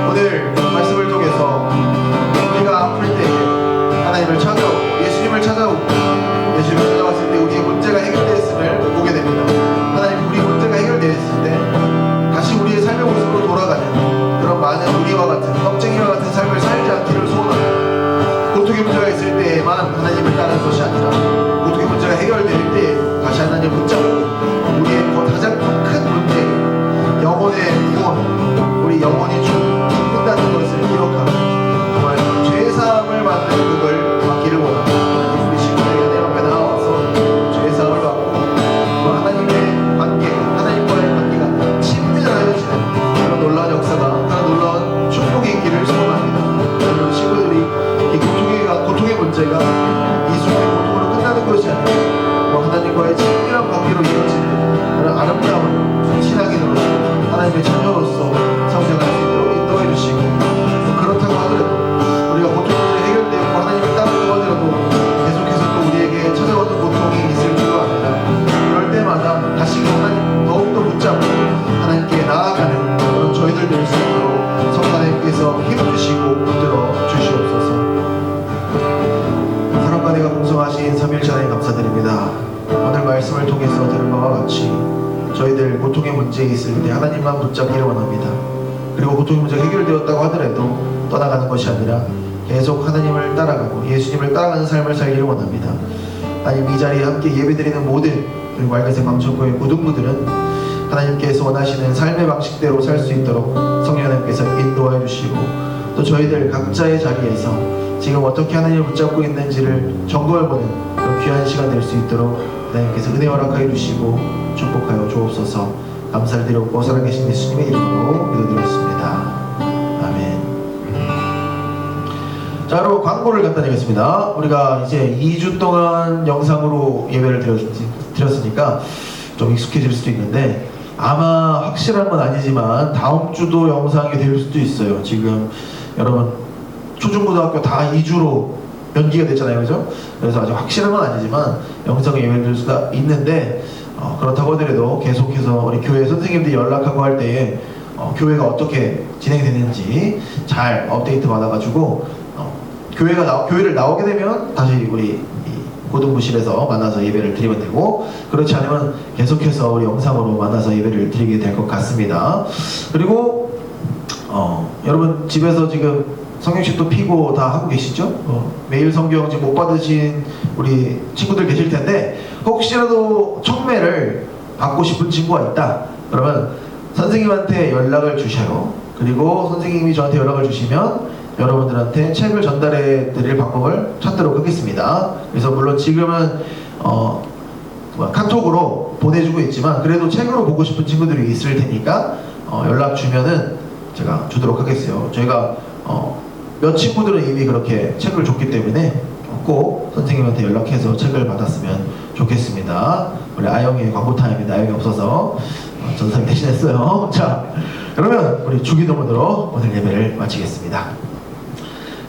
Speaker 3: 오늘 말씀을 통해서 우리가 아플 때 하나님을 찾아오고 예수님을 찾아오고 예수님을 찾아왔을 때 우리의 문제가 해결되었음을 보게 됩니다. 하나님, 우리 문제가 해결되었을 때 다시 우리의 삶의 모습으로 돌아가는 그런 많은 우리와 같은 겁쟁이와 같은 삶을 살지 않기를 소원합니다. 고통의 문제가 있을 때에만 하나님을 따르는 것이 아니라 고통의 문제가 해결될 때 다시 하나님을 붙잡고 우리의 가장 큰 문제, 영혼의 구원, 우리 영혼이 죽는다는 것을 기억하고 정말 죄사함을 받는 그걸 받기를 원합니다. 하나님, 우리 친구들에게 하나님 앞에 나와서 죄사함을 받고 또 하나님의 관계, 하나님과의 관계가 친밀해지는 그런 놀라운 역사가, 그런 놀라운 축복이 있기를 소원합니다. 우리 친구들이 이 고통의 문제가 이 순간의 고통으로 끝나는 것이 아니라 하나님과의 친밀한 관계로 이어지는 그런 아름다운 신앙인으로 하나님의 자녀로서 성장할 수 있도록 인도해 주시고, 그렇다고 하더라도 우리가 고통 문제 해결되고 하나님을 따르고 하더라도 계속해서 또 우리에게 찾아오는 고통이 있을 줄도 압니다. 그럴 때마다 다시 하나님 더욱더 붙잡고 하나님께 나아가는 그런 저희들 될 수 있도록 성령 하나님께서 힘주시고 붙들어 주시옵소서. 사랑과 내가 공성하신 삼위일체 하나님 감사드립니다. 오늘 말씀을 통해서 들은 바와 같이 저희들 고통의 문제에 있을 때 하나님만 붙잡기를 원합니다. 그리고 고통의 문제가 해결되었다고 하더라도 떠나가는 것이 아니라 계속 하나님을 따라가고 예수님을 따라가는 삶을 살기를 원합니다. 하나님, 이 자리에 함께 예배드리는 모든 그리고 알게생 광천교회 고등부들은 하나님께서 원하시는 삶의 방식대로 살 수 있도록 성령 하나님께서 인도하여 주시고, 또 저희들 각자의 자리에서 지금 어떻게 하나님을 붙잡고 있는지를 점검해보는 그런 귀한 시간 될 수 있도록 하나님께서 은혜 허락하여 주시고 축복하여 주옵소서. 감사를 드렸고 살아계신 예수님의 이름으로 기도드렸습니다. 아멘. 자, 여러분 광고를 간단하겠습니다. 우리가 이제 2주 동안 영상으로 예배를 드렸으니까 좀 익숙해질 수도 있는데, 아마 확실한 건 아니지만 다음 주도 영상이 될 수도 있어요. 지금 여러분 초중고등학교 다 2주로 연기가 됐잖아요, 그죠? 그래서 아직 확실한 건 아니지만 영상을 예배를 드릴 수가 있는데, 그렇다고 하더라도 계속해서 우리 교회 선생님들이 연락하고 할 때에 교회가 어떻게 진행되는지 잘 업데이트 받아가지고 교회를 나오게 되면 다시 우리 고등부실에서 만나서 예배를 드리면 되고, 그렇지 않으면 계속해서 우리 영상으로 만나서 예배를 드리게 될 것 같습니다. 그리고 여러분 집에서 지금 성경책도 피고 다 하고 계시죠? 매일 성경 지금 못 받으신 우리 친구들 계실 텐데, 혹시라도 청매를 받고 싶은 친구가 있다 그러면 선생님한테 연락을 주셔요. 그리고 선생님이 저한테 연락을 주시면 여러분들한테 책을 전달해 드릴 방법을 찾도록 하겠습니다. 그래서 물론 지금은 카톡으로 보내주고 있지만 그래도 책으로 보고 싶은 친구들이 있을 테니까 연락 주면은 제가 주도록 하겠어요. 저희가 몇 친구들은 이미 그렇게 책을 줬기 때문에 꼭 선생님한테 연락해서 책을 받았으면 좋겠습니다. 우리 아영이의 광고 타임인데 아영이 없어서 전사님 대신했어요. 자, 그러면 우리 주기도문으로 오늘 예배를 마치겠습니다.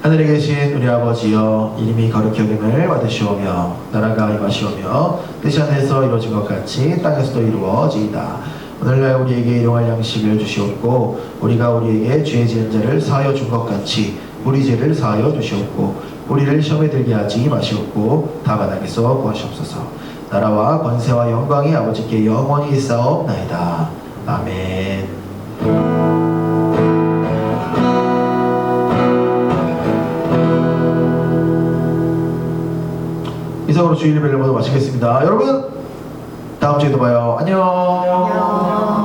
Speaker 3: 하늘에 계신 우리 아버지여, 이름이 거룩히 여김을 받으시오며 나라가 임하시오며 뜻이 하늘에서 이루어진 것 같이 땅에서도 이루어지이다. 오늘날 우리에게 일용할 양식을 주시옵고, 우리가 우리에게 죄 지은 자를 사하여 준 것 같이 우리 죄를 사하여 주시옵고, 우리를 시험에 들게 하지 마시옵고 다만 악에서 구하시옵소서. 나라와 권세와 영광이 아버지께 영원히 있사옵나이다. 아멘. 이상으로 주일 예배를 모두 마치겠습니다. 여러분 다음 주에도 봐요. 안녕.